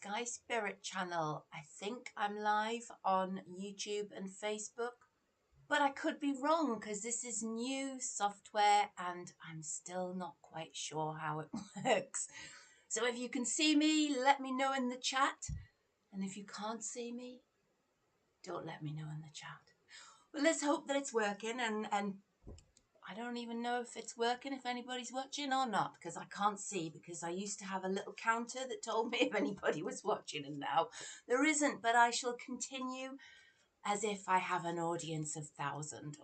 Sky Spirit channel. I think I'm live on YouTube and Facebook, but I could be wrong because this is new software and I'm still not quite sure how it works. So if you can see me, let me know in the chat. And if you can't see me, don't let me know in the chat. But let's hope that it's working, and I don't even know if it's working, if anybody's watching or not, because I can't see, because I used to have a little counter that told me if anybody was watching, and now there isn't. But I shall continue as if I have an audience of 1,000,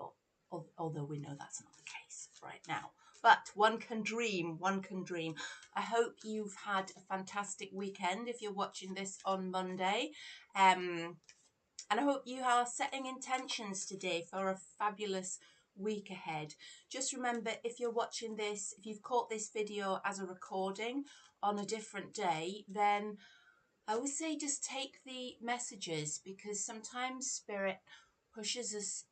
although we know that's not the case right now. But one can dream, one can dream. I hope you've had a fantastic weekend if you're watching this on Monday. And I hope you are setting intentions today for a fabulous week ahead. Just remember, if you're watching this, if you've caught this video as a recording on a different day, then I would say just take the messages, because sometimes Spirit pushes us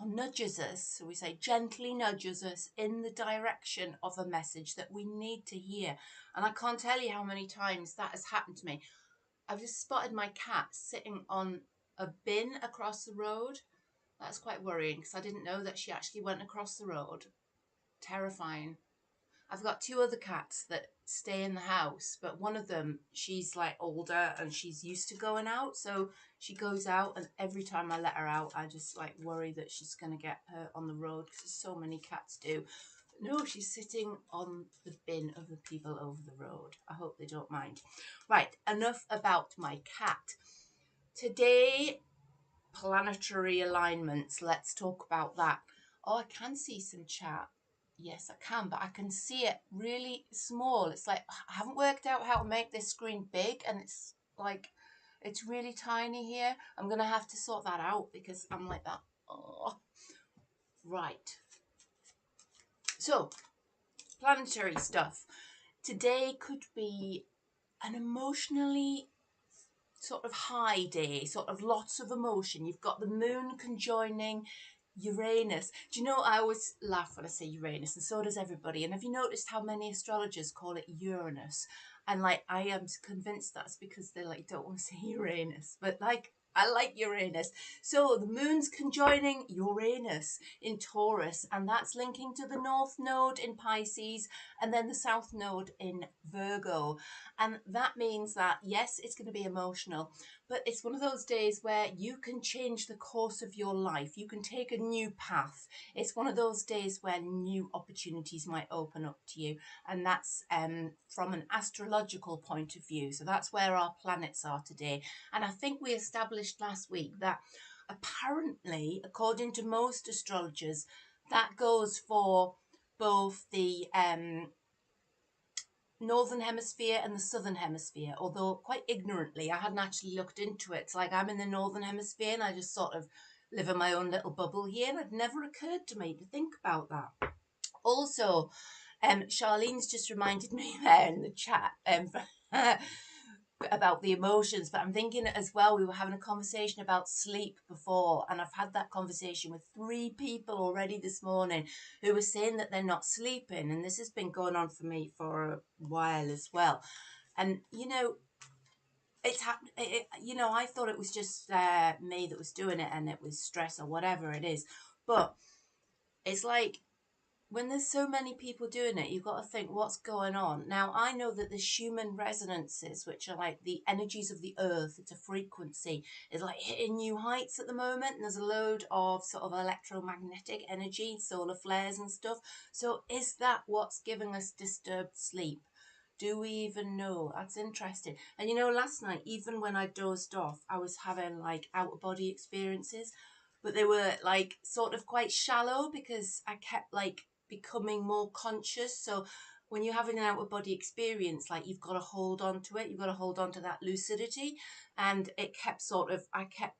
or nudges us, so we say gently nudges us in the direction of a message that we need to hear. And I can't tell you how many times that has happened to me. I've just spotted my cat sitting on a bin across the road. That's quite worrying because I didn't know that she actually went across the road. Terrifying. I've got two other cats that stay in the house, but one of them, she's like older and she's used to going out, so she goes out, and every time I let her out I just like worry that she's going to get hurt on the road, because so many cats do. But no, she's sitting on the bin of the people over the road. I hope they don't mind. Right, enough about my cat. Today, planetary alignments. Let's talk about that. Oh, I can see some chat. Yes, I can, but I can see it really small. It's like I haven't worked out how to make this screen big, and it's like it's really tiny here. I'm gonna have to sort that out because I'm like that. Oh, right. So, planetary stuff. Today could be an emotionally sort of high day, sort of lots of emotion. You've got the moon conjoining Uranus. Do you know, I always laugh when I say Uranus, and so does everybody. And have you noticed how many astrologers call it Uranus? And like, I am convinced that's because they like don't want to say Uranus, but like, I like Uranus. So the moon's conjoining Uranus in Taurus, and that's linking to the North Node in Pisces and then the South Node in Virgo. And that means that, yes, it's going to be emotional, but it's one of those days where you can change the course of your life. You can take a new path. It's one of those days where new opportunities might open up to you. And that's from an astrological point of view. So that's where our planets are today. And I think we established last week that apparently, according to most astrologers, that goes for both the Northern Hemisphere and the Southern Hemisphere, although quite ignorantly, I hadn't actually looked into it. It's like I'm in the Northern Hemisphere and I just sort of live in my own little bubble here, and it never occurred to me to think about that. Also, Charlene's just reminded me there in the chat about the emotions, but I'm thinking as well, we were having a conversation about sleep before, and I've had that conversation with 3 people already this morning who were saying that they're not sleeping, and this has been going on for me for a while as well. And you know, it's happened. You know, I thought it was just me that was doing it, and it was stress or whatever it is, but it's like, when there's so many people doing it, you've got to think what's going on. Now, I know that the Schumann resonances, which are like the energies of the earth, it's a frequency, is like hitting new heights at the moment. And there's a load of sort of electromagnetic energy, solar flares and stuff. So is that what's giving us disturbed sleep? Do we even know? That's interesting. And you know, last night, even when I dozed off, I was having like out-of-body experiences, but they were like sort of quite shallow because I kept like becoming more conscious. So when you're having an out-of-body experience, like you've got to hold on to it. You've got to hold on to that lucidity. And it kept sort of, I kept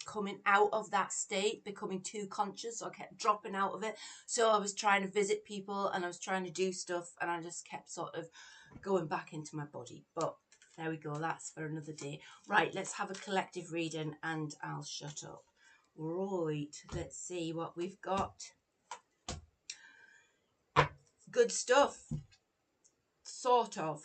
coming out of that state, becoming too conscious, so I kept dropping out of it. So I was trying to visit people and I was trying to do stuff, and I just kept sort of going back into my body. But there we go, that's for another day. Right, let's have a collective reading and I'll shut up. Right, let's see what we've got. Good stuff, sort of.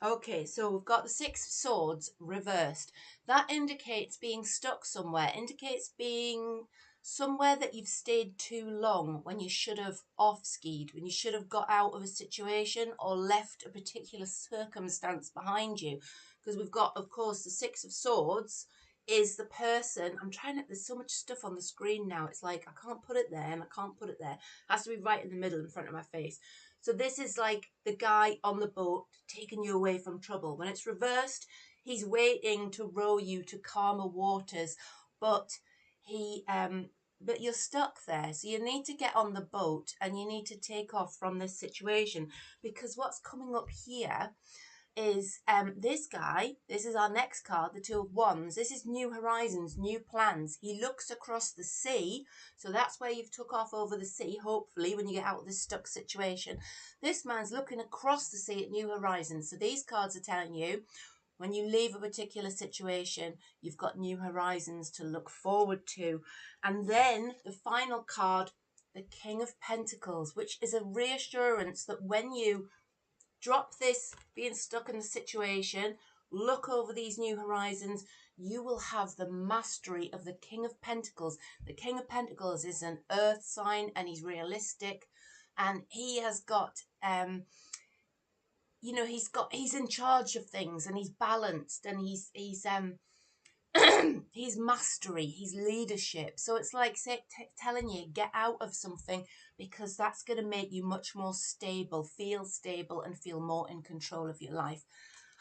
Okay, so we've got the Six of Swords reversed. That indicates being stuck somewhere, indicates being somewhere that you've stayed too long when you should have off-skied, when you should have got out of a situation or left a particular circumstance behind you. Because we've got, of course, the Six of Swords is the person. I'm trying to, there's so much stuff on the screen now. It's like, I can't put it there and I can't put it there. It has to be right in the middle in front of my face. So this is like the guy on the boat taking you away from trouble. When it's reversed, he's waiting to row you to calmer waters, but but you're stuck there. So you need to get on the boat and you need to take off from this situation, because what's coming up here is this guy. This is our next card, the Two of Wands. This is new horizons, new plans. He looks across the sea, so that's where you've took off over the sea, hopefully, when you get out of this stuck situation. This man's looking across the sea at new horizons. So these cards are telling you, when you leave a particular situation, you've got new horizons to look forward to. And then the final card, the King of Pentacles, which is a reassurance that when you drop this being stuck in the situation, look over these new horizons, you will have the mastery of the King of Pentacles. The King of Pentacles is an earth sign and he's realistic, and he has got he's in charge of things, and he's balanced, and he's he's mastery, he's leadership. So it's like telling you, get out of something, because that's going to make you much more stable, and feel more in control of your life.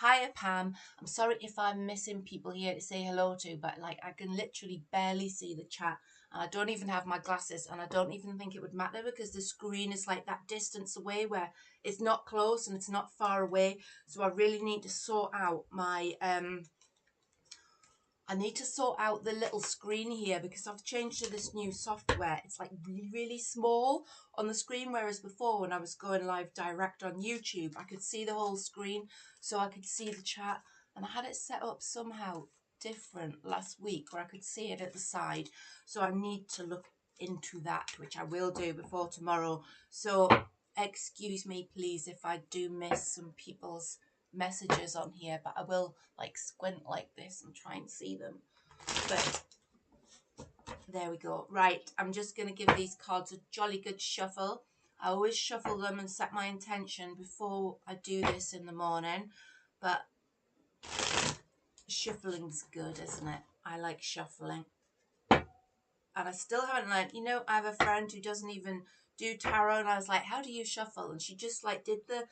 Hiya, Pam. I'm sorry if I'm missing people here to say hello to, but like I can literally barely see the chat. And I don't even have my glasses, and I don't even think it would matter, because the screen is like that distance away where it's not close and it's not far away. So I really need to sort out my I need to sort out the little screen here, because I've changed to this new software. It's like really, really small on the screen, whereas before when I was going live direct on YouTube, I could see the whole screen, so I could see the chat. And I had it set up somehow different last week where I could see it at the side. So I need to look into that, which I will do before tomorrow. So excuse me, please, if I do miss some people's messages on here, but I will like squint like this and try and see them. But there we go. Right, I'm just going to give these cards a jolly good shuffle. I always shuffle them and set my intention before I do this in the morning, but shuffling's good, isn't it? I like shuffling. And I still haven't learned. I have a friend who doesn't even do tarot, and I was like, how do you shuffle? And she just like did the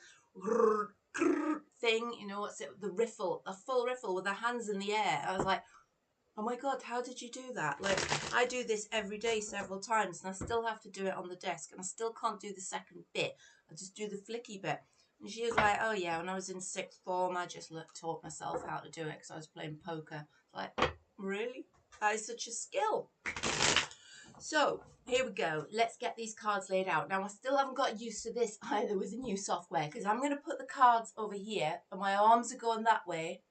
thing, what's it, the riffle, a full riffle with her hands in the air. I was like, oh my God, how did you do that? Like, I do this every day several times, and I still have to do it on the desk, and I still can't do the second bit. I just do the flicky bit. And she was like, oh yeah, when I was in sixth form, I just taught myself how to do it because I was playing poker. Like, really? That is such a skill. So here we go. Let's get these cards laid out. Now, I still haven't got used to this either with the new software, because I'm going to put the cards over here and my arms are going that way,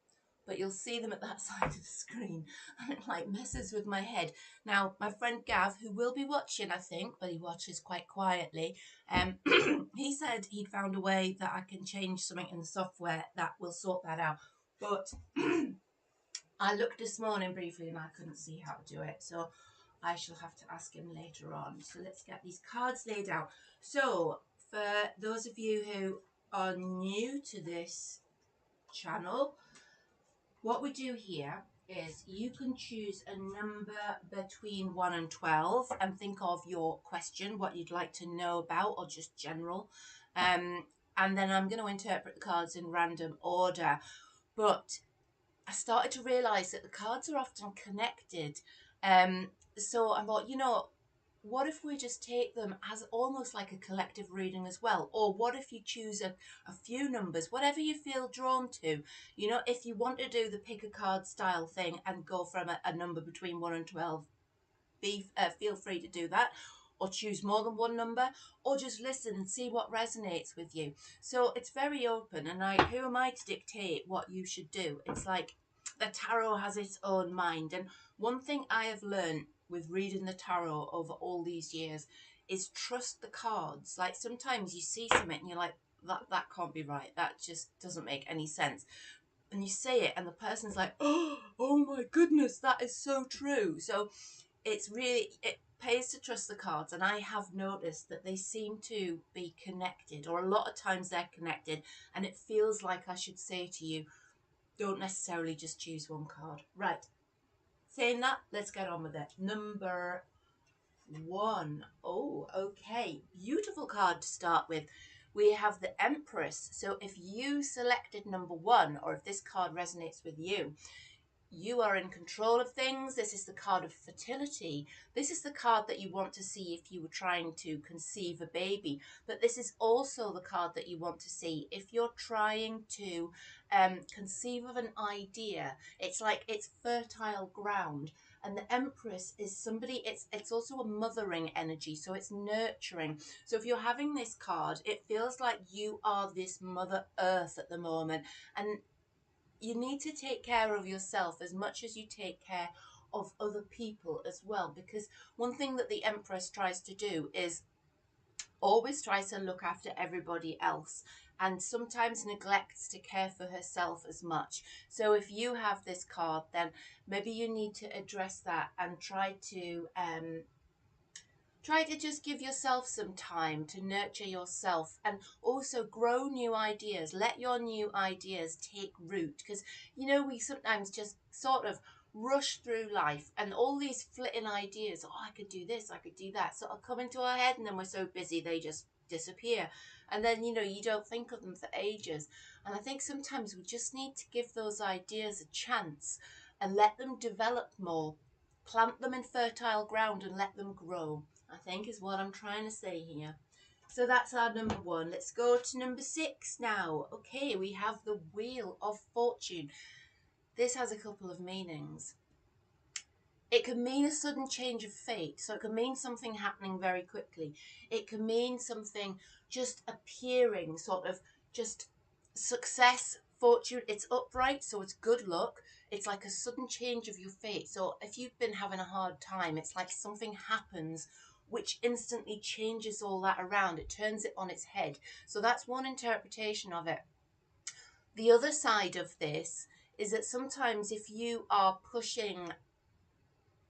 but you'll see them at that side of the screen, and it like messes with my head. Now, my friend Gav, who will be watching, I think, but he watches quite quietly, he said he'd found a way that I can change something in the software that will sort that out. But I looked this morning briefly and I couldn't see how to do it. So I shall have to ask him later on. So let's get these cards laid out. So for those of you who are new to this channel, what we do here is you can choose a number between 1 and 12 and think of your question, what you'd like to know about, or just general. And then I'm going to interpret the cards in random order. But I started to realise that the cards are often connected. So I thought, what if we just take them as almost like a collective reading as well? Or what if you choose a few numbers, whatever you feel drawn to? If you want to do the pick a card style thing and go from a number between 1 and 12, feel free to do that. Or choose more than one number, or just listen and see what resonates with you. So it's very open, and who am I to dictate what you should do? It's like the tarot has its own mind. And one thing I have learned with reading the tarot over all these years is trust the cards. Like sometimes you see something and you're like, that can't be right. That just doesn't make any sense. And you say it and the person's like, oh my goodness, that is so true. So it's really, it pays to trust the cards, and I have noticed that they seem to be connected, or a lot of times they're connected, and it feels like I should say to you, don't necessarily just choose one card. Right, saying that, let's get on with it. Number one. Oh, okay, beautiful card to start with. We have the Empress. So if you selected number one, or if this card resonates with you, you are in control of things. This is the card of fertility. This is the card that you want to see if you were trying to conceive a baby. But this is also the card that you want to see if you're trying to conceive of an idea. It's like it's fertile ground. And the Empress is somebody, it's also a mothering energy, so it's nurturing. So if you're having this card, it feels like you are this Mother Earth at the moment. And you need to take care of yourself as much as you take care of other people as well, because one thing that the Empress tries to do is always tries to look after everybody else, and sometimes neglects to care for herself as much. So if you have this card, then maybe you need to address that and try to just give yourself some time to nurture yourself, and also grow new ideas. Let your new ideas take root, because we sometimes just sort of rush through life, and all these flitting ideas, oh, I could do this, I could do that, sort of come into our head, and then we're so busy they just disappear. And then you don't think of them for ages. And I think sometimes we just need to give those ideas a chance and let them develop more. Plant them in fertile ground and let them grow, I think, is what I'm trying to say here. So that's our number one. Let's go to number 6 now. Okay, we have the Wheel of Fortune. This has a couple of meanings. It can mean a sudden change of fate. So it can mean something happening very quickly. It can mean something just appearing, sort of just success, fortune. It's upright, so it's good luck. It's like a sudden change of your fate. So if you've been having a hard time, it's like something happens which instantly changes all that around. It turns it on its head. So that's one interpretation of it. The other side of this is that sometimes if you are pushing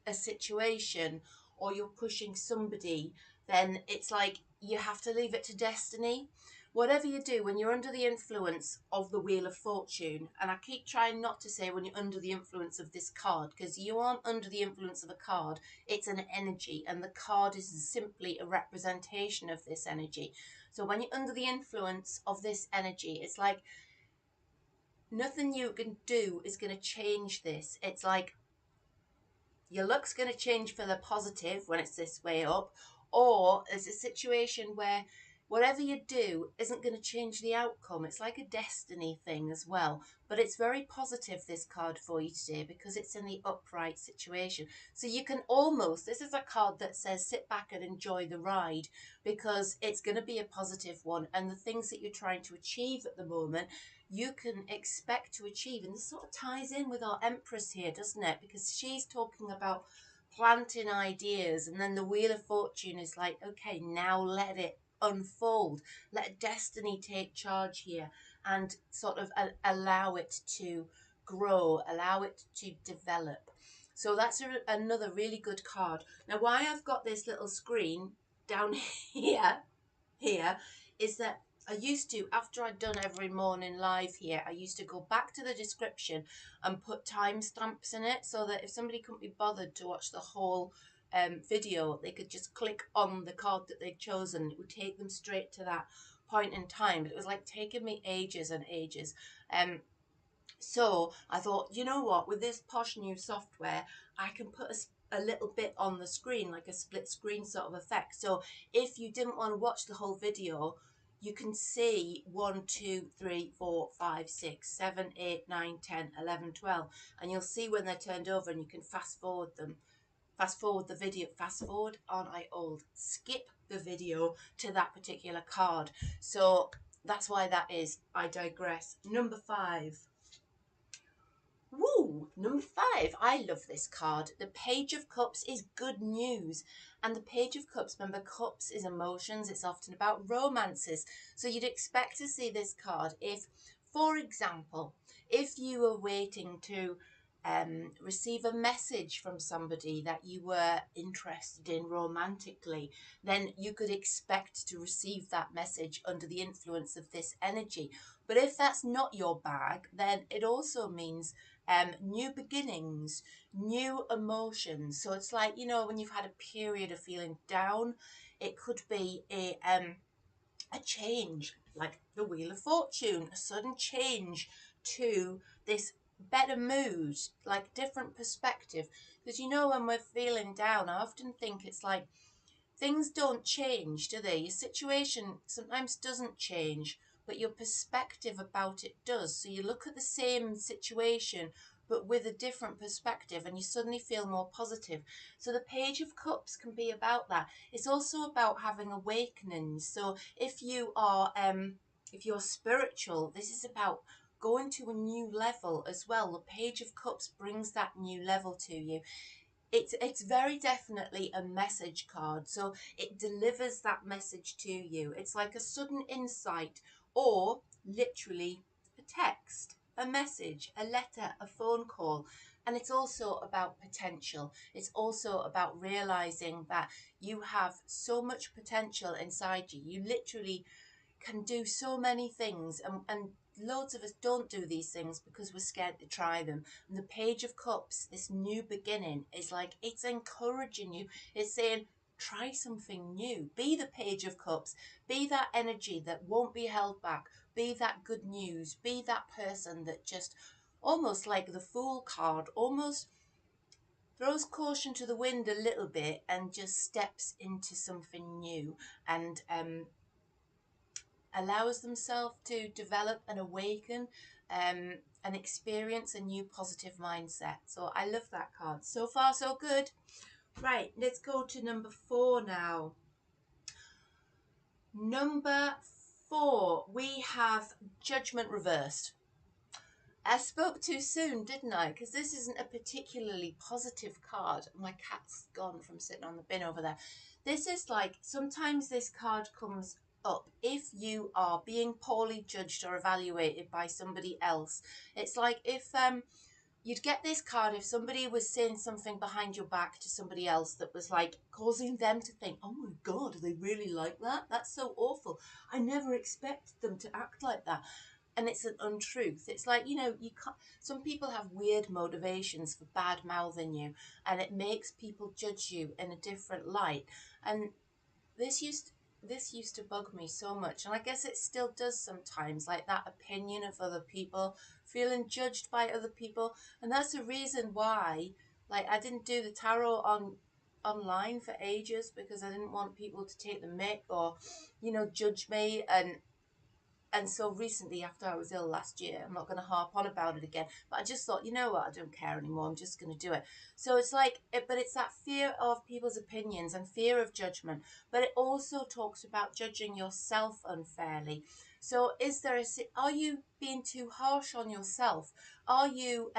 a situation, or you're pushing somebody, then it's like you have to leave it to destiny. Whatever you do when you're under the influence of the Wheel of Fortune, and I keep trying not to say when you're under the influence of this card, because you aren't under the influence of a card, it's an energy, and the card is simply a representation of this energy. So when you're under the influence of this energy, it's like nothing you can do is going to change this. It's like your luck's going to change for the positive when it's this way up, or there's a situation where whatever you do isn't going to change the outcome. It's like a destiny thing as well, but it's very positive, this card for you today, because it's in the upright situation. So you can almost, this is a card that says sit back and enjoy the ride, because it's going to be a positive one, and the things that you're trying to achieve at the moment you can expect to achieve. And this sort of ties in with our Empress here, doesn't it? Because she's talking about planting ideas, and then the Wheel of Fortune is like, okay, now let it unfold. Let destiny take charge here, and sort of allow it to grow, allow it to develop. So that's another really good card. Now, why I've got this little screen down here is that I used to, after I'd done every morning live here, I used to go back to the description and put timestamps in it, so that if somebody couldn't be bothered to watch the whole video, they could just click on the card that they'd chosen. It would take them straight to that point in time. But it was like taking me ages and ages. So I thought, you know what, with this posh new software, I can put a little bit on the screen, like a split screen sort of effect. So if you didn't want to watch the whole video, you can see 1, 2, 3, 4, 5, 6, 7, 8, 9, 10, 11, 12, and you'll see when they're turned over, and you can fast forward them. Fast forward the video, fast forward, aren't I old? Skip the video to that particular card. So that's why that is. I digress. Number 5. Woo! Number 5, I love this card. The Page of Cups is good news. And the Page of Cups, remember, cups is emotions. It's often about romances. So you'd expect to see this card if, for example, if you were waiting to receive a message from somebody that you were interested in romantically, then you could expect to receive that message under the influence of this energy. But if that's not your bag, then it also means new beginnings, new emotions. So it's like, you know, when you've had a period of feeling down, it could be a change, like the Wheel of Fortune, a sudden change to this better mood, like different perspective. Because you know, when we're feeling down, I often think it's like things don't change, do they? Your situation sometimes doesn't change, but your perspective about it does. So you look at the same situation, but with a different perspective, and you suddenly feel more positive. So the Page of Cups can be about that. It's also about having awakenings. So if you are, if you're spiritual, this is about going to a new level as well. The Page of Cups brings that new level to you. It's very definitely a message card, so it delivers that message to you. It's like a sudden insight, or literally a text, a message, a letter, a phone call. And it's also about potential. It's also about realizing that you have so much potential inside you. You literally can do so many things, and loads of us don't do these things because we're scared to try them. And the Page of Cups, this new beginning, is like, it's encouraging you. It's saying, try something new. Be the Page of Cups. Be that energy that won't be held back. Be that good news. Be that person that just, almost like the Fool card, almost throws caution to the wind a little bit and just steps into something new, and allows themselves to develop and awaken, and experience a new positive mindset. So I love that card. So far, so good. Right, let's go to number 4 now. Number 4, we have Judgment reversed. I spoke too soon, didn't I? Because this isn't a particularly positive card. My cat's gone from sitting on the bin over there. This is like, sometimes this card comes up if you are being poorly judged or evaluated by somebody else. It's like if you'd get this card if somebody was saying something behind your back to somebody else that was like causing them to think, oh my God, are they really like that? That's so awful. I never expected them to act like that. And it's an untruth. It's like, you know, you can't, some people have weird motivations for bad mouthing you, and it makes people judge you in a different light. And this used to bug me so much, and I guess it still does sometimes, like that opinion of other people, feeling judged by other people. And that's the reason why, like, I didn't do the tarot online for ages, because I didn't want people to take the mick or, you know, judge me. And so recently, after I was ill last year, I'm not going to harp on about it again, but I just thought, you know what, I don't care anymore. I'm just going to do it. So it's like, but it's that fear of people's opinions and fear of judgment. But it also talks about judging yourself unfairly. So are you being too harsh on yourself? Are you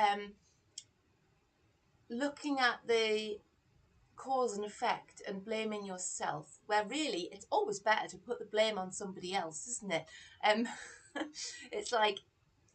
looking at the cause and effect and blaming yourself, where really it's always better to put the blame on somebody else, isn't it? um it's like,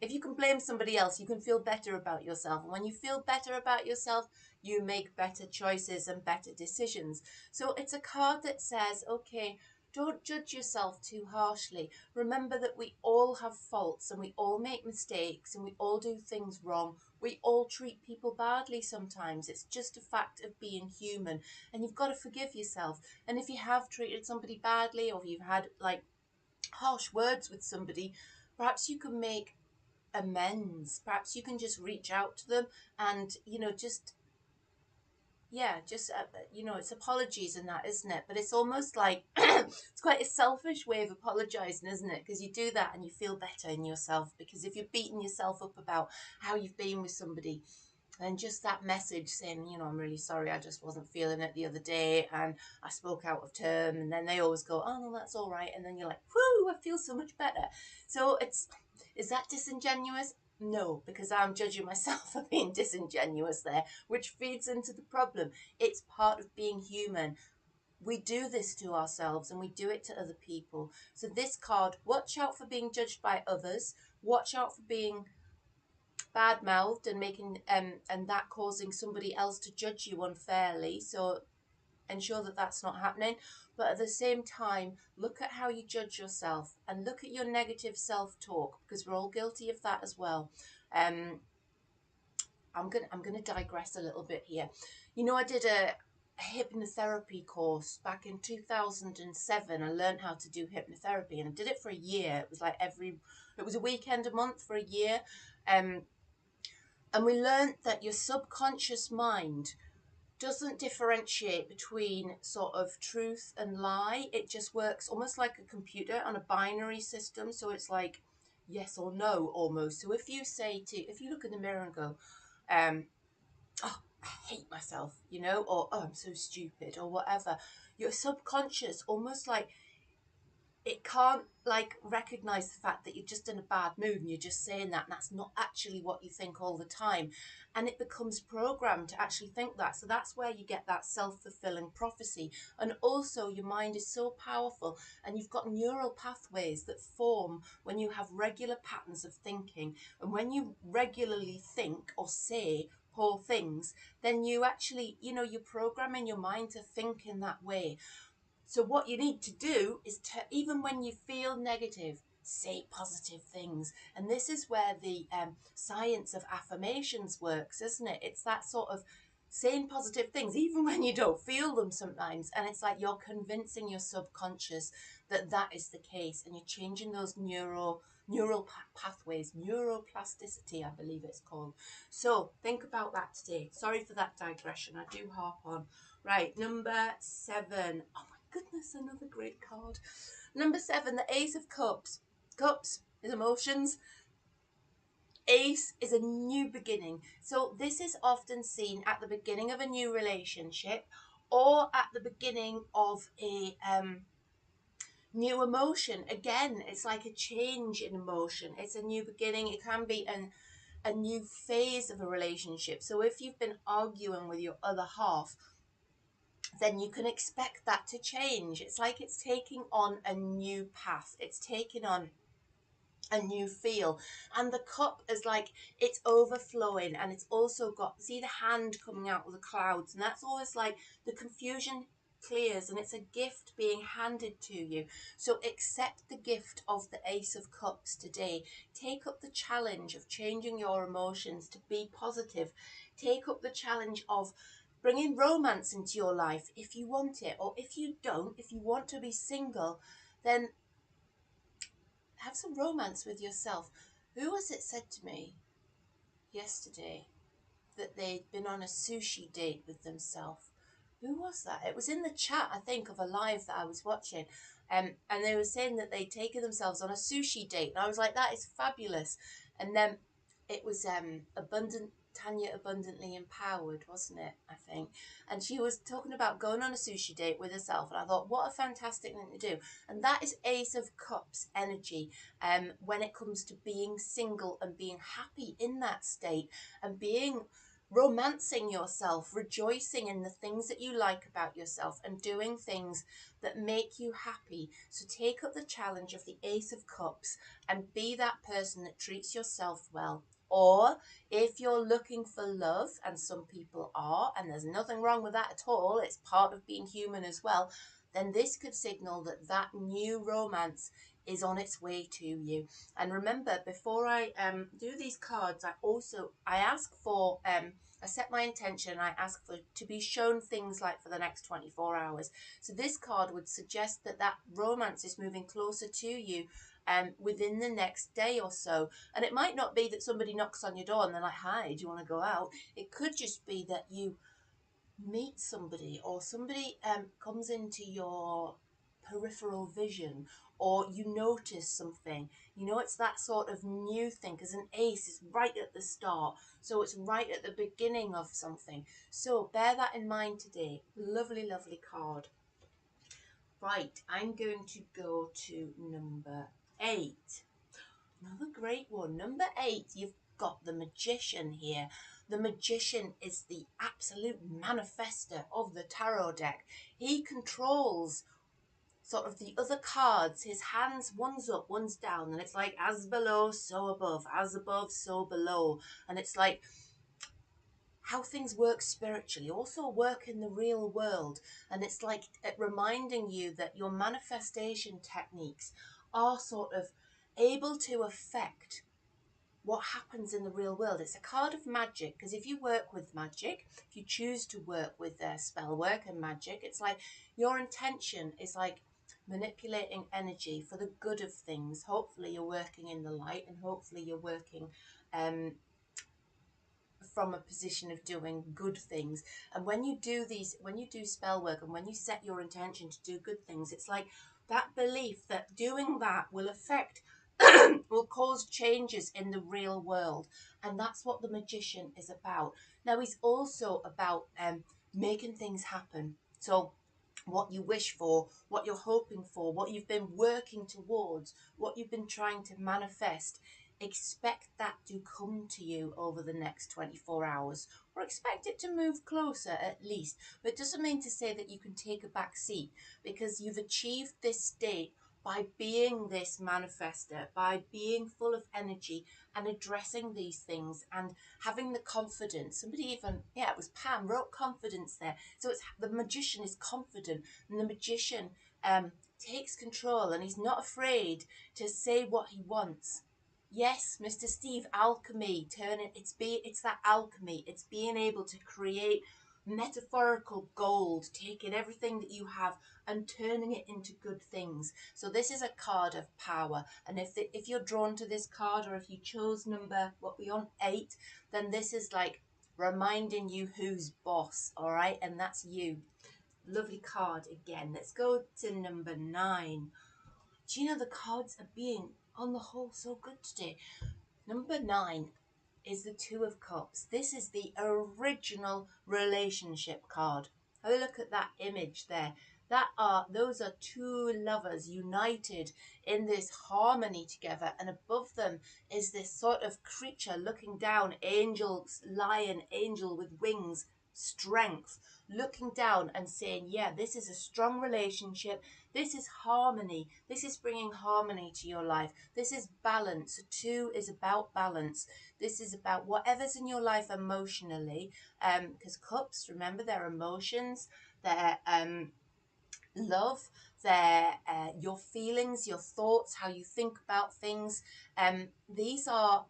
if you can blame somebody else, you can feel better about yourself, and when you feel better about yourself, you make better choices and better decisions. So it's a card that says, okay, don't judge yourself too harshly. Remember that we all have faults, and we all make mistakes, and we all do things wrong. We all treat people badly sometimes. It's just a fact of being human, and you've got to forgive yourself. And if you have treated somebody badly, or if you've had like harsh words with somebody, perhaps you can make amends. Perhaps you can just reach out to them and, you know, just, yeah, just, you know, it's apologies and that, isn't it? But it's almost like, it's quite a selfish way of apologizing, isn't it? Because you do that and you feel better in yourself. Because if you're beating yourself up about how you've been with somebody, and just that message saying, you know, I'm really sorry, I just wasn't feeling it the other day and I spoke out of term, and then they always go, oh no, that's all right, and then you're like, whoo, I feel so much better. So is that disingenuous? No, because I'm judging myself for being disingenuous there, which feeds into the problem. It's part of being human. We do this to ourselves and we do it to other people. So this card, watch out for being judged by others. Watch out for being bad mouthed and making and that causing somebody else to judge you unfairly. So ensure that that's not happening. But at the same time, look at how you judge yourself and look at your negative self-talk, because we're all guilty of that as well. I'm gonna digress a little bit here. You know, I did a hypnotherapy course back in 2007. I learned how to do hypnotherapy and I did it for a year. It was like it was a weekend a month for a year. Um, and we learned that your subconscious mind doesn't differentiate between sort of truth and lie. It just works almost like a computer on a binary system. So it's like yes or no almost. So if you look in the mirror and go, oh, I hate myself, or oh, I'm so stupid, or whatever, your subconscious almost like it can't like recognize the fact that you're just in a bad mood and you're just saying that and that's not actually what you think all the time, and it becomes programmed to actually think that. So that's where you get that self-fulfilling prophecy. And also your mind is so powerful and you've got neural pathways that form when you have regular patterns of thinking, and when you regularly think or say poor things, then you actually, you're programming your mind to think in that way. So what you need to do is to, even when you feel negative, say positive things. And this is where the science of affirmations works, isn't it? It's that sort of saying positive things, even when you don't feel them sometimes. And it's like you're convincing your subconscious that that is the case, and you're changing those neural pathways, neuroplasticity, I believe it's called. So think about that today. Sorry for that digression. I do harp on. Right, number 7. Oh my goodness, another great card. Number 7, the Ace of Cups. Cups is emotions. Ace is a new beginning. So this is often seen at the beginning of a new relationship or at the beginning of a new emotion. Again, it's like a change in emotion. It's a new beginning. It can be a new phase of a relationship. So if you've been arguing with your other half, then you can expect that to change. It's like it's taking on a new path. It's taking on a new feel. And the cup is like it's overflowing, and it's also got, see the hand coming out of the clouds, and that's always like the confusion clears and it's a gift being handed to you. So accept the gift of the Ace of Cups today. Take up the challenge of changing your emotions to be positive. Take up the challenge of bringing romance into your life if you want it, or if you don't, if you want to be single, then have some romance with yourself. Who was it said to me yesterday that they'd been on a sushi date with themselves? Who was that? It was in the chat, I think, of a live that I was watching. And they were saying that they'd taken themselves on a sushi date. And I was like, that is fabulous. And then it was Tanya Abundantly Empowered, wasn't it? I think. And she was talking about going on a sushi date with herself. And I thought, what a fantastic thing to do. And that is Ace of Cups energy when it comes to being single and being happy in that state and being romancing yourself, rejoicing in the things that you like about yourself and doing things that make you happy. So take up the challenge of the Ace of Cups and be that person that treats yourself well. Or if you're looking for love, and some people are, and there's nothing wrong with that at all, it's part of being human as well, then this could signal that that new romance is on its way to you. And remember, before I do these cards, I ask for I set my intention. I ask for to be shown things like for the next 24 hours. So this card would suggest that that romance is moving closer to you within the next day or so. And it might not be that somebody knocks on your door and they're like, hi, do you want to go out? It could just be that you meet somebody, or somebody comes into your peripheral vision, or you notice something. It's that sort of new thing, because an ace is right at the start, so it's right at the beginning of something. So bear that in mind today. Lovely, lovely card. Right, I'm going to go to number 8. Another great one. Number 8, got the Magician here. The Magician is the absolute manifester of the tarot deck. He controls sort of the other cards. His hands, one's up, one's down, and it's like as below, so above, as above, so below. And it's like how things work spiritually also work in the real world. And it's like reminding you that your manifestation techniques are sort of able to affect what happens in the real world. It's a card of magic, because if you work with magic, if you choose to work with spell work and magic, it's like your intention is like manipulating energy for the good of things. Hopefully you're working in the light, and hopefully you're working from a position of doing good things. And when you do spell work, and when you set your intention to do good things, it's like that belief that doing that will affect will cause changes in the real world. And that's what the Magician is about. Now he's also about making things happen. So what you wish for, what you're hoping for, what you've been working towards, what you've been trying to manifest, expect that to come to you over the next 24 hours, or expect it to move closer at least. But it doesn't mean to say that you can take a back seat, because you've achieved this state by being this manifester, by being full of energy and addressing these things and having the confidence. Somebody even, yeah, it was Pam, wrote confidence there. So it's the Magician is confident, and the Magician takes control, and he's not afraid to say what he wants. Yes, Mr. Steve, alchemy, it's that alchemy. It's being able to create metaphorical gold, taking everything that you have and turning it into good things. So this is a card of power. And if you're drawn to this card, or if you chose number, what we on 8, then this is like reminding you who's boss, all right? And that's you. Lovely card again. Let's go to number 9. Do you know the cards are being, on the whole, so good today? Number 9 is the Two of Cups. This is the original relationship card. Have a look at that image there. Those are two lovers united in this harmony together, and above them is this sort of creature looking down, lion angel with wings, strength, looking down and saying, yeah, this is a strong relationship. This is harmony. This is bringing harmony to your life. This is balance. 2 is about balance. This is about whatever's in your life emotionally, because cups, remember, they're emotions, they're love, they're your feelings, your thoughts, how you think about things. These are,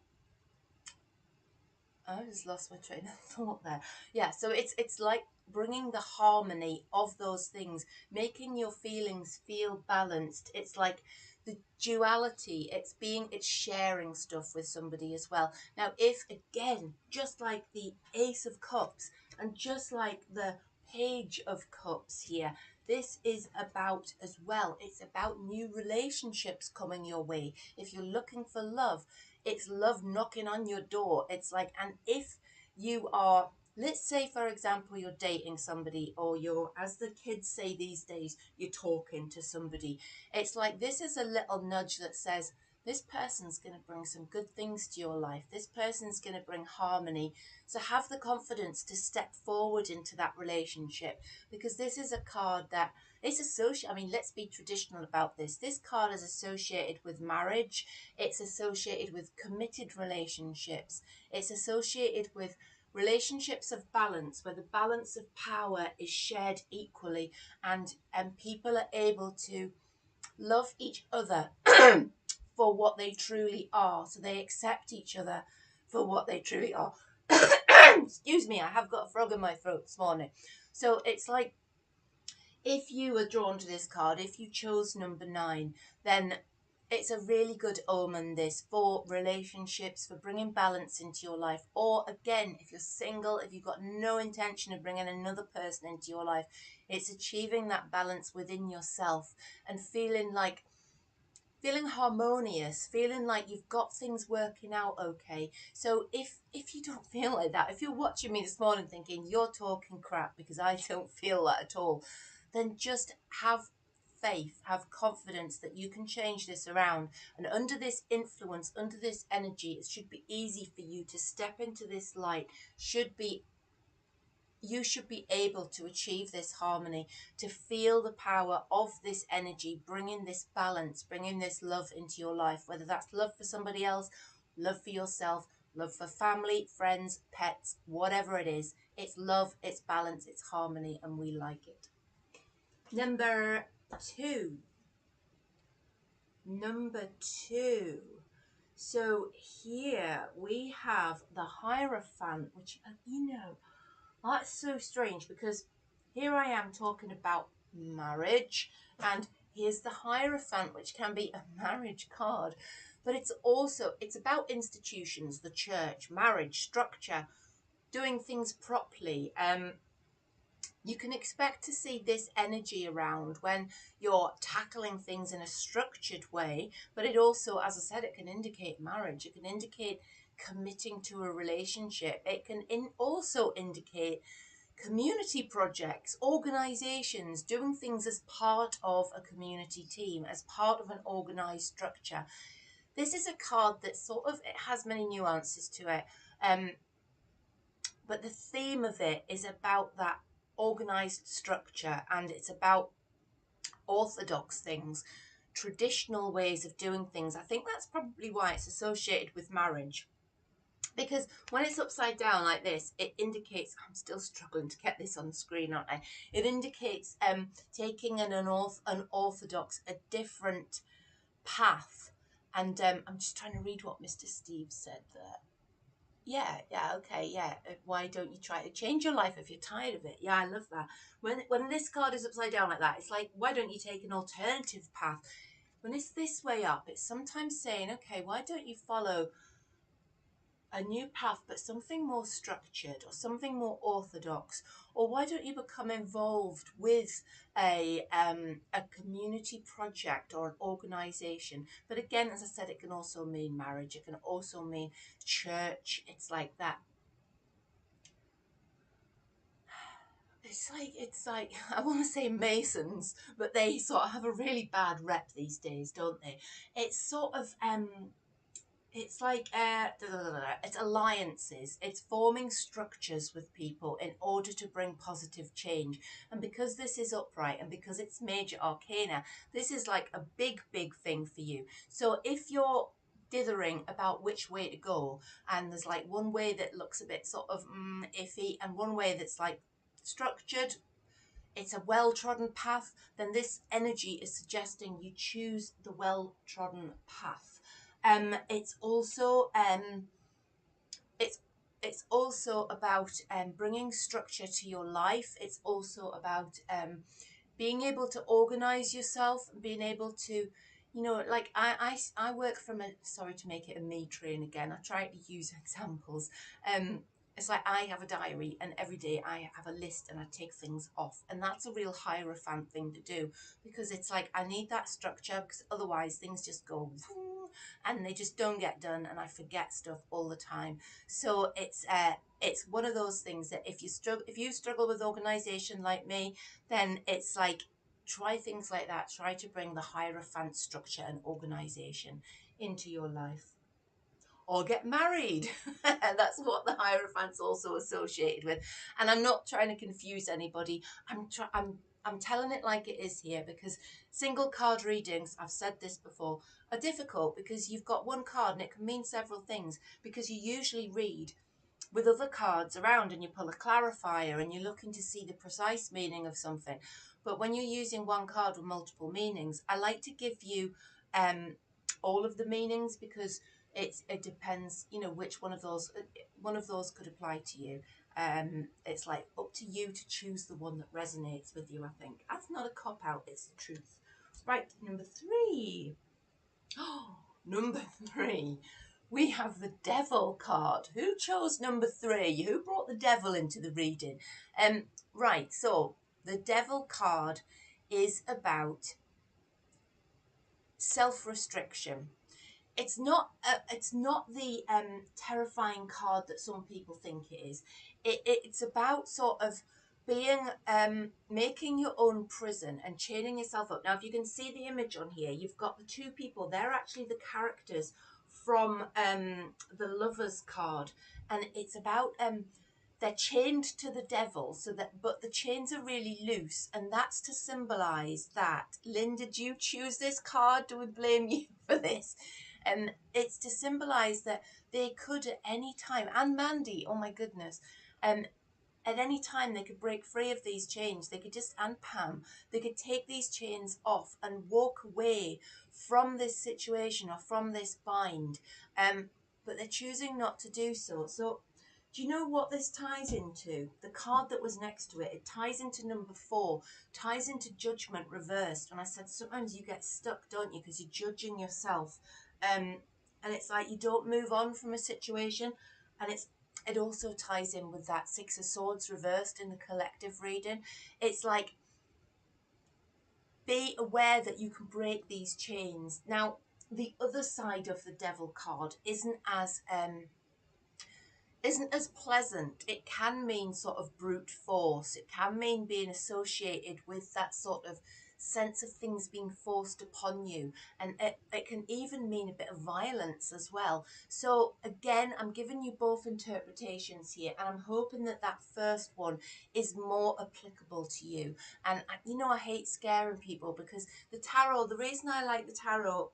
I just lost my train of thought there. Yeah, so it's like bringing the harmony of those things, making your feelings feel balanced. It's like the duality. It's sharing stuff with somebody as well. Now, if again, just like the Ace of Cups and just like the Page of Cups here, this is about as well. It's about new relationships coming your way. If you're looking for love, it's love knocking on your door. It's like, and if you are, let's say, for example, you're dating somebody, or you're, as the kids say these days, you're talking to somebody. It's like, this is a little nudge that says, this person's going to bring some good things to your life. This person's going to bring harmony. So have the confidence to step forward into that relationship, because this is a card that it's associated. I mean, let's be traditional about this. This card is associated with marriage. It's associated with committed relationships. It's associated with relationships of balance, where the balance of power is shared equally, and people are able to love each other for what they truly are. So they accept each other for what they truly are. Excuse me, I have got a frog in my throat this morning. So it's like, if you were drawn to this card, if you chose number 9, then it's a really good omen, this, for relationships, for bringing balance into your life. Or again, if you're single, if you've got no intention of bringing another person into your life, it's achieving that balance within yourself and feeling harmonious, feeling like you've got things working out okay. So if you don't feel like that, if you're watching me this morning thinking you're talking crap because I don't feel that at all, then just have faith, have confidence that you can change this around. And under this influence, under this energy, it should be easy for you to step into this light. You should be able to achieve this harmony, to feel the power of this energy, bringing this balance, bringing this love into your life, whether that's love for somebody else, love for yourself, love for family, friends, pets, whatever it is. It's love, it's balance, it's harmony, and we like it. Number two. So here we have the Hierophant, which, that's so strange because here I am talking about marriage, and here's the Hierophant, which can be a marriage card, but it's about institutions, the church, marriage, structure, doing things properly. You can expect to see this energy around when you're tackling things in a structured way, but it also, as I said, it can indicate marriage. It can indicate committing to a relationship. It can also indicate community projects, organizations, doing things as part of a community team, as part of an organized structure. This is a card that it has many nuances to it. But the theme of it is about that organized structure, and it's about orthodox things, traditional ways of doing things. I think that's probably why it's associated with marriage. Because when it's upside down like this, it indicates, I'm still struggling to get this on the screen, aren't I? It indicates taking an unorthodox, a different path. And I'm just trying to read what Mr. Steve said there. Yeah, okay, yeah. Why don't you try to change your life if you're tired of it? Yeah, I love that. When this card is upside down like that, it's like, why don't you take an alternative path? When it's this way up, it's sometimes saying, okay, why don't you follow a new path, but something more structured or something more orthodox? Or why don't you become involved with a community project or an organization? But again, as I said, it can also mean marriage. It can also mean church. It's like that. It's like I want to say Masons, but they sort of have a really bad rep these days, don't they? It's sort of it's like it's alliances. It's forming structures with people in order to bring positive change. And because this is upright and because it's major arcana, this is like a big thing for you. So if you're dithering about which way to go, and there's like one way that looks a bit sort of iffy, and one way that's like structured, it's a well-trodden path, then this energy is suggesting you choose the well-trodden path. It's also it's also about bringing structure to your life. It's also about being able to organize yourself, being able to, like I work from a, sorry to make it a me train again, I try to use examples. It's like I have a diary, and every day I have a list and I take things off, and that's a real Hierophant thing to do, because it's like I need that structure, because otherwise things just go and they just don't get done, and I forget stuff all the time. So it's one of those things that if you struggle with organization like me, then it's like try things like that. Try to bring the Hierophant structure and organization into your life. Or get married. That's what the Hierophant's also associated with. And I'm not trying to confuse anybody. I'm telling it like it is here, because single card readings, I've said this before, are difficult because you've got one card and it can mean several things, because you usually read with other cards around and you pull a clarifier and you're looking to see the precise meaning of something. But when you're using one card with multiple meanings, I like to give you all of the meanings, because it depends, which one of those could apply to you. It's like up to you to choose the one that resonates with you. I think that's not a cop out, it's the truth. Right, number 3. Oh, number 3. We have the Devil card. Who chose number 3? Who brought the devil into the reading? Right, so the Devil card is about self-restriction. It's not the terrifying card that some people think it is. It's about sort of being making your own prison and chaining yourself up. Now, if you can see the image on here, you've got the two people. They're actually the characters from the Lovers card, and it's about they're chained to the devil, so that, but the chains are really loose, and that's to symbolize that. Lynn, did you choose this card? Do we blame you for this? It's to symbolize that they could at any time, and Mandy, oh my goodness, at any time they could break free of these chains. They could just, and Pam, they could take these chains off and walk away from this situation or from this bind. But they're choosing not to do so. So do you know what this ties into? The card that was next to it, it ties into number 4, ties into judgment reversed. And I said, sometimes you get stuck, don't you? Because you're judging yourself. And it's like you don't move on from a situation. And it also ties in with that 6 of Swords reversed in the collective reading. It's like, be aware that you can break these chains. Now, the other side of the Devil card isn't as pleasant. It can mean sort of brute force. It can mean being associated with that sort of sense of things being forced upon you. And it can even mean a bit of violence as well. So again, I'm giving you both interpretations here, and I'm hoping that that first one is more applicable to you. And you know, I hate scaring people, because the tarot, the reason I like the tarot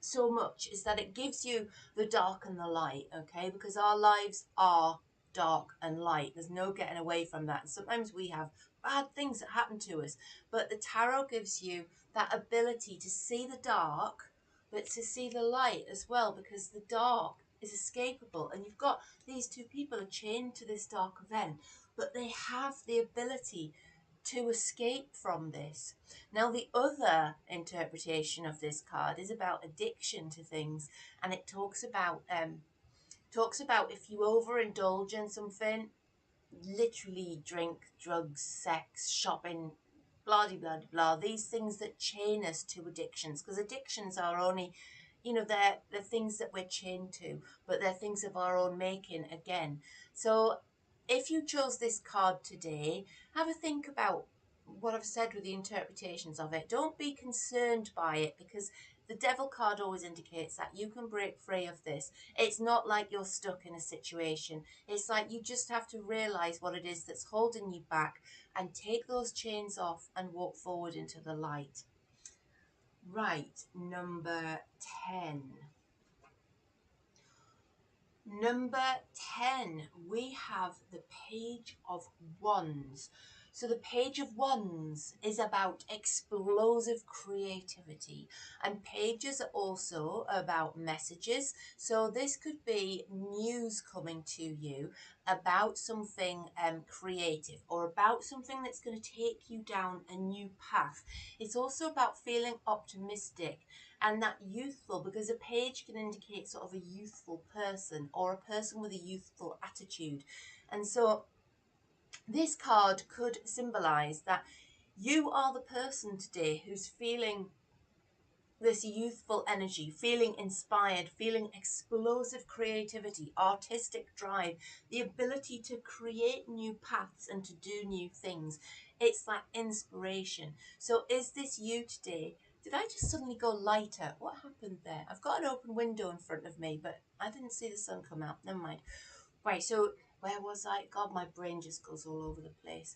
so much is that it gives you the dark and the light, okay? Because our lives are dark and light. There's no getting away from that. And sometimes we have bad things that happen to us, but the tarot gives you that ability to see the dark, but to see the light as well, because the dark is escapable. And you've got these two people are chained to this dark event, but they have the ability to escape from this. Now, the other interpretation of this card is about addiction to things, and it talks about if you overindulge in something, literally drink, drugs, sex, shopping, blah blah blah, these things that chain us to addictions, because addictions are only, you know, they're things that we're chained to, but they're things of our own making again. So if you chose this card today, have a think about what I've said with the interpretations of it. Don't be concerned by it, because the Devil card always indicates that you can break free of this. It's not like you're stuck in a situation. It's like you just have to realize what it is that's holding you back and take those chains off and walk forward into the light. Right, number 10. Number 10, we have the Page of Wands. So the Page of Wands is about explosive creativity, and pages are also about messages. So this could be news coming to you about something creative, or about something that's going to take you down a new path. It's also about feeling optimistic and that youthful, because a page can indicate sort of a youthful person or a person with a youthful attitude. And so this card could symbolize that you are the person today who's feeling this youthful energy, feeling inspired, feeling explosive creativity, artistic drive, the ability to create new paths and to do new things. It's like inspiration. So is this you today? Did I just suddenly go lighter? What happened there? I've got an open window in front of me, but I didn't see the sun come out. Never mind. Right, so where was I? God, my brain just goes all over the place.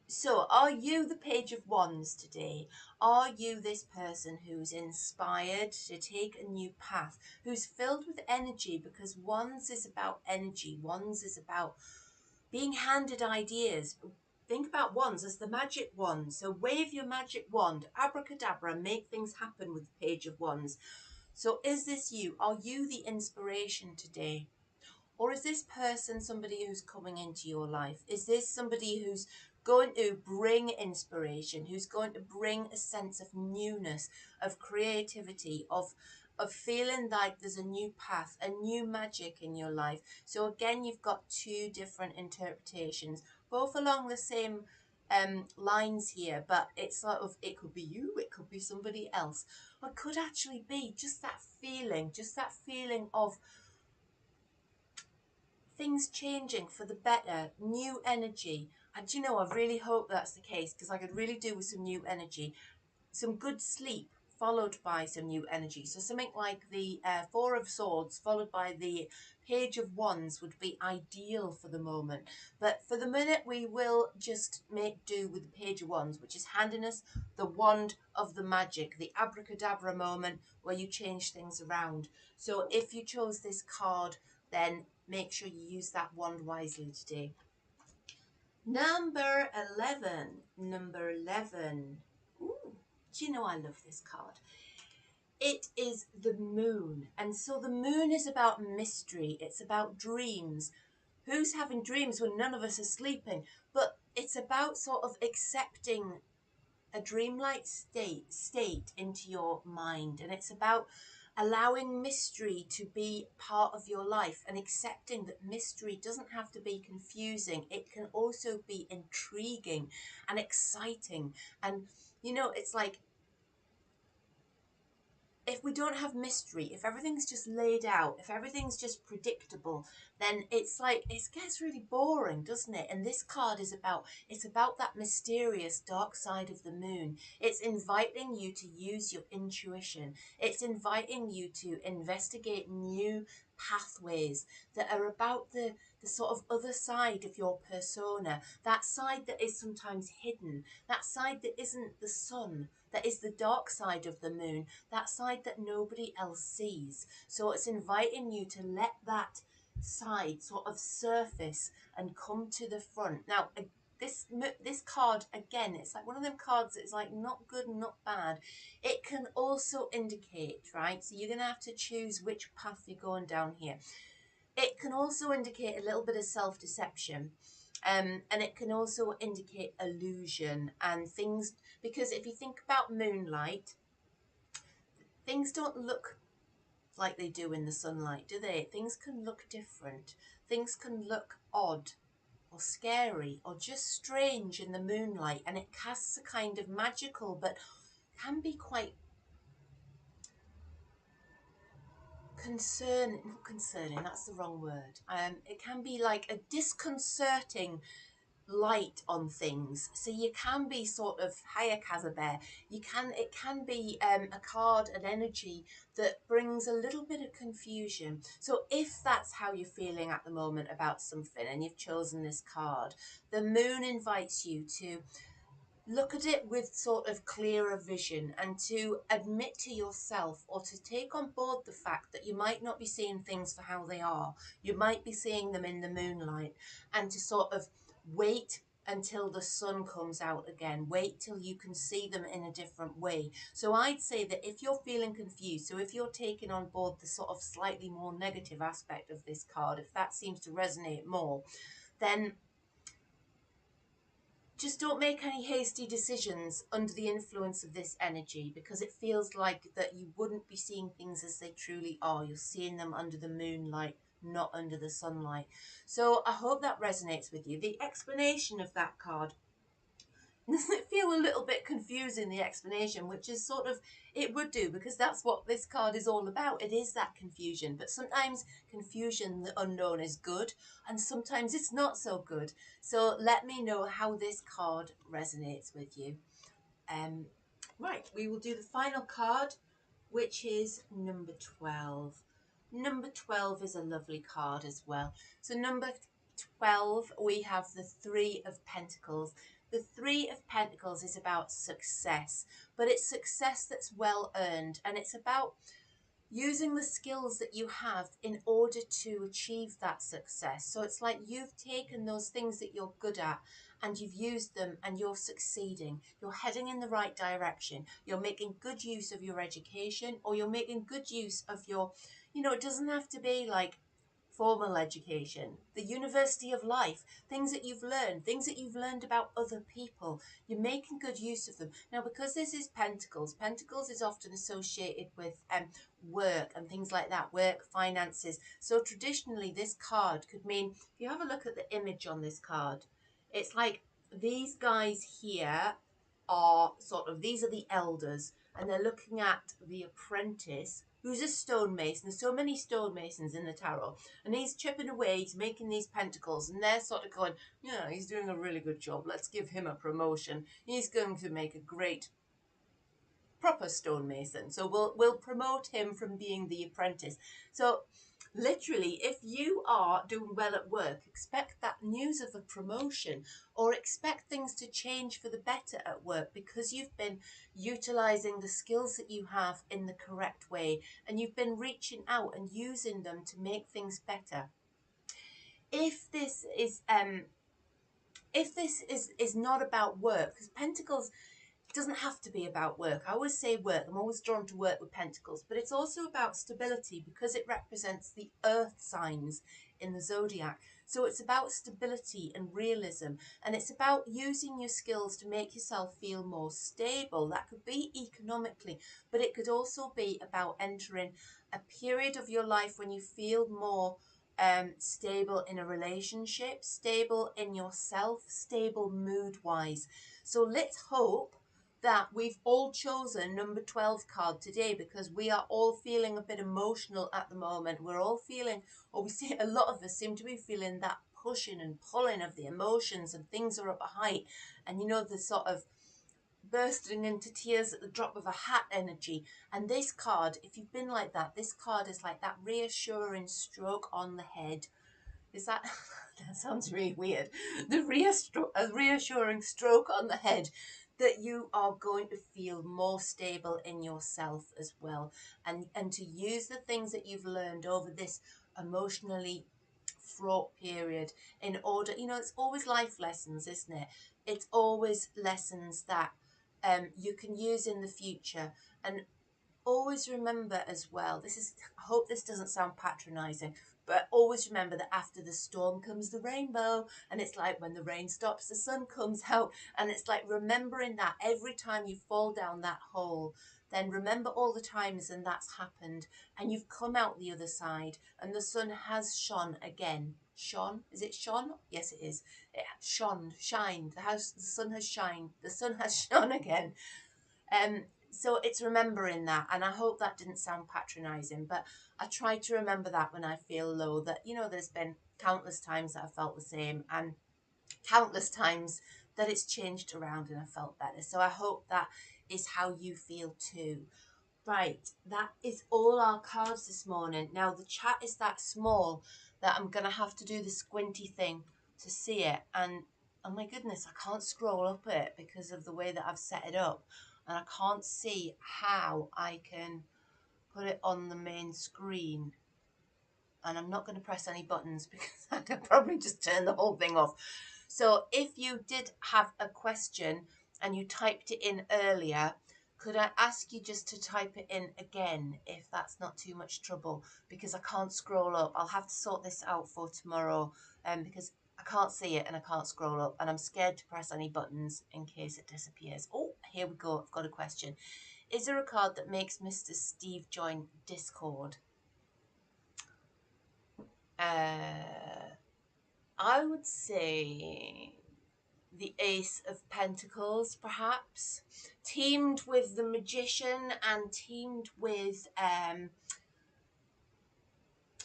So, are you the Page of Wands today? Are you this person who's inspired to take a new path, who's filled with energy? Because Wands is about energy. Wands is about being handed ideas. Think about wands as the magic wand. So wave your magic wand, abracadabra, make things happen with the Page of Wands. So is this you? Are you the inspiration today? Or is this person somebody who's coming into your life? Is this somebody who's going to bring inspiration, who's going to bring a sense of newness, of creativity, of feeling like there's a new path, a new magic in your life? So again, you've got two different interpretations, both along the same lines here, but it's sort of, it could be you, it could be somebody else, or it could actually be just that feeling of things changing for the better, new energy. And do you know, I really hope that's the case, because I could really do with some new energy. Some good sleep followed by some new energy. So something like the Four of Swords followed by the Page of Wands would be ideal for the moment. But for the minute, we will just make do with the Page of Wands, which is handing us the wand of the magic, the abracadabra moment where you change things around. So if you chose this card, then make sure you use that wand wisely today. Number 11. Number 11. Ooh, do you know I love this card? It is the moon. And so the moon is about mystery. It's about dreams. Who's having dreams when none of us are sleeping? But it's about sort of accepting a dreamlike state into your mind, and it's about allowing mystery to be part of your life and accepting that mystery doesn't have to be confusing. It can also be intriguing and exciting. And you know, it's like, if we don't have mystery, if everything's just laid out, if everything's just predictable, then it's like, it gets really boring, doesn't it? And this card is about, it's about that mysterious dark side of the moon. It's inviting you to use your intuition. It's inviting you to investigate new pathways that are about the sort of other side of your persona, that side that is sometimes hidden, that side that isn't the sun, that is the dark side of the moon, that side that nobody else sees. So it's inviting you to let that side sort of surface and come to the front. Now, this card, again, it's like one of them cards that's like not good and not bad. It can also indicate, right? So you're going to have to choose which path you're going down here. It can also indicate a little bit of self-deception. And it can also indicate illusion and things, because if you think about moonlight, things don't look like they do in the sunlight, do they? Things can look different. Things can look odd or scary or just strange in the moonlight, and it casts a kind of magical, but can be quite not concerning, that's the wrong word. It can be like a disconcerting light on things. So you can be sort of, hiya Bear. It can be a card, an energy that brings a little bit of confusion. So if that's how you're feeling at the moment about something and you've chosen this card, the moon invites you to look at it with sort of clearer vision and to admit to yourself, or to take on board the fact that you might not be seeing things for how they are. You might be seeing them in the moonlight, and to sort of wait until the sun comes out again. Wait till you can see them in a different way. So I'd say that if you're feeling confused, so if you're taking on board the sort of slightly more negative aspect of this card, if that seems to resonate more, then just don't make any hasty decisions under the influence of this energy, because it feels like that you wouldn't be seeing things as they truly are. You're seeing them under the moonlight, not under the sunlight. So I hope that resonates with you. The explanation of that card, doesn't it feel a little bit confusing, the explanation, which is sort of, it would do, because that's what this card is all about. It is that confusion, but sometimes confusion, the unknown, is good, and sometimes it's not so good. So let me know how this card resonates with you. Right, we will do the final card, which is number 12. Number 12 is a lovely card as well. So number 12, we have the Three of Pentacles. The Three of Pentacles is about success, but it's success that's well earned, and it's about using the skills that you have in order to achieve that success. So it's like you've taken those things that you're good at and you've used them and you're succeeding. You're heading in the right direction. You're making good use of your education, or you're making good use of your, it doesn't have to be like formal education, the university of life, things that you've learned about other people. You're making good use of them. Now, because this is Pentacles, Pentacles is often associated with work and things like that, work, finances. So traditionally, this card could mean, if you have a look at the image on this card, it's like these guys here are sort of, these are the elders, and they're looking at the apprentice who's a stonemason. There's so many stonemasons in the tarot, and he's chipping away, he's making these pentacles, and they're sort of going, yeah, he's doing a really good job. Let's give him a promotion. He's going to make a great proper stonemason. So we'll promote him from being the apprentice. So literally, if you are doing well at work, expect that news of a promotion, or expect things to change for the better at work, because you've been utilizing the skills that you have in the correct way, and you've been reaching out and using them to make things better. If this is not about work, because Pentacles doesn't have to be about work. I always say work. I'm always drawn to work with pentacles, but it's also about stability because it represents the earth signs in the zodiac. So it's about stability and realism, and it's about using your skills to make yourself feel more stable. That could be economically, but it could also be about entering a period of your life when you feel more stable in a relationship, stable in yourself, stable mood wise. So let's hope that we've all chosen number 12 card today, because we are all feeling a bit emotional at the moment. We're all feeling, or we see a lot of us seem to be feeling that pushing and pulling of the emotions, and things are up a height, and you know, the sort of bursting into tears at the drop of a hat energy. And this card, if you've been like that, this card is like that reassuring stroke on the head. Is that that sounds really weird? The reassuring stroke on the head, that you are going to feel more stable in yourself as well, and to use the things that you've learned over this emotionally fraught period in order, you know, it's always life lessons, isn't it? It's always lessons that you can use in the future. And always remember as well, this is, I hope this doesn't sound patronizing, but always remember that after the storm comes the rainbow, and it's like when the rain stops, the sun comes out. And it's like remembering that every time you fall down that hole, then remember all the times and that's happened, and you've come out the other side, and the sun has shone again. Shone? Is it shone? Yes, it is. It shone, shined. The sun has shined. The sun has shone again. So it's remembering that, and I hope that didn't sound patronizing, but I try to remember that when I feel low, that, you know, there's been countless times that I felt the same, and countless times that it's changed around and I felt better. So I hope that is how you feel too. Right, that is all our cards this morning. Now the chat is that small that I'm going to have to do the squinty thing to see it, and oh my goodness, I can't scroll up it because of the way that I've set it up, and I can't see how I can put it on the main screen. And I'm not going to press any buttons because I could probably just turn the whole thing off. So if you did have a question and you typed it in earlier, could I ask you just to type it in again, if that's not too much trouble, because I can't scroll up. I'll have to sort this out for tomorrow, because I can't see it and I can't scroll up, and I'm scared to press any buttons in case it disappears. Oh, here we go. I've got a question. Is there a card that makes Mr. Steve join Discord? I would say the Ace of Pentacles, perhaps, teamed with the Magician and teamed with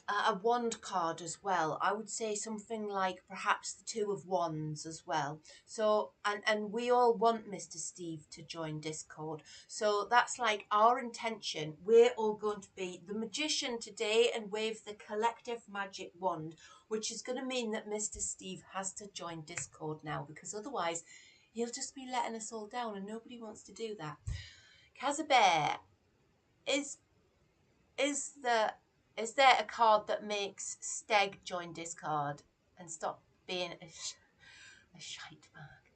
a wand card as well. I would say something like perhaps the Two of Wands as well. So, and we all want Mr. Steve to join Discord. So that's like our intention. We're all going to be the Magician today and wave the collective magic wand, which is going to mean that Mr. Steve has to join Discord now, because otherwise he'll just be letting us all down, and nobody wants to do that. Casabear, is there a card that makes Steg join Discard and stop being a shite bag?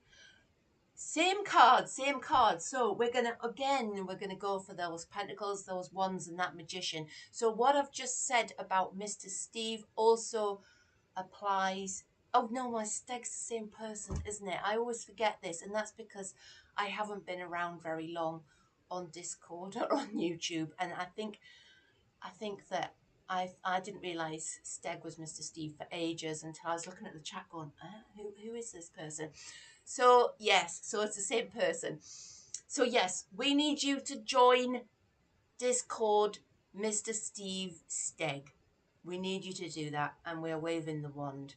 Same card, same card. So we're gonna go for those pentacles, those wands, and that magician. So what I've just said about Mr. Steve also applies. Oh no, my Steg's the same person, isn't it? I always forget this, and that's because I haven't been around very long on Discord or on YouTube, and I think that I didn't realise Steg was Mr. Steve for ages until I was looking at the chat going, who is this person? So yes, so it's the same person. So yes, we need you to join Discord, Mr. Steve Stegg. We need you to do that, and we're waving the wand.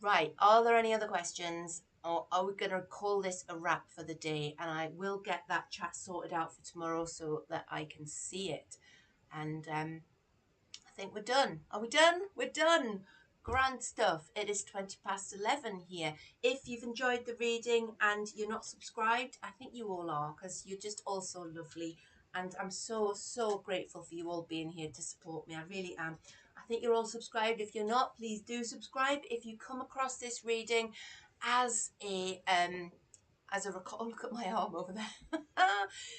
Right, are there any other questions? Or are we going to call this a wrap for the day? And I will get that chat sorted out for tomorrow so that I can see it. And I think we're done. Are we done? We're done. Grand stuff. It is 20 past 11 here. If you've enjoyed the reading and you're not subscribed, I think you all are, because you're just all so lovely. And I'm so, so grateful for you all being here to support me. I really am. I think you're all subscribed. If you're not, please do subscribe. If you come across this reading as a record, oh, look at my arm over there.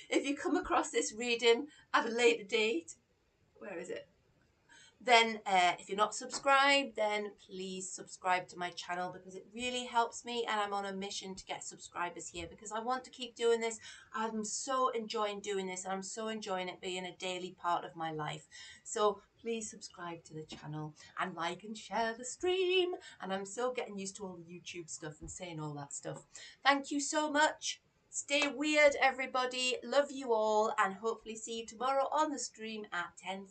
If you come across this reading at a later date, where is it? Then if you're not subscribed, then please subscribe to my channel, because it really helps me, and I'm on a mission to get subscribers here because I want to keep doing this. I'm so enjoying doing this, and I'm so enjoying it being a daily part of my life. So please subscribe to the channel and like and share the stream. And I'm still getting used to all the YouTube stuff and saying all that stuff. Thank you so much. Stay weird, everybody. Love you all, and hopefully see you tomorrow on the stream at 10:30.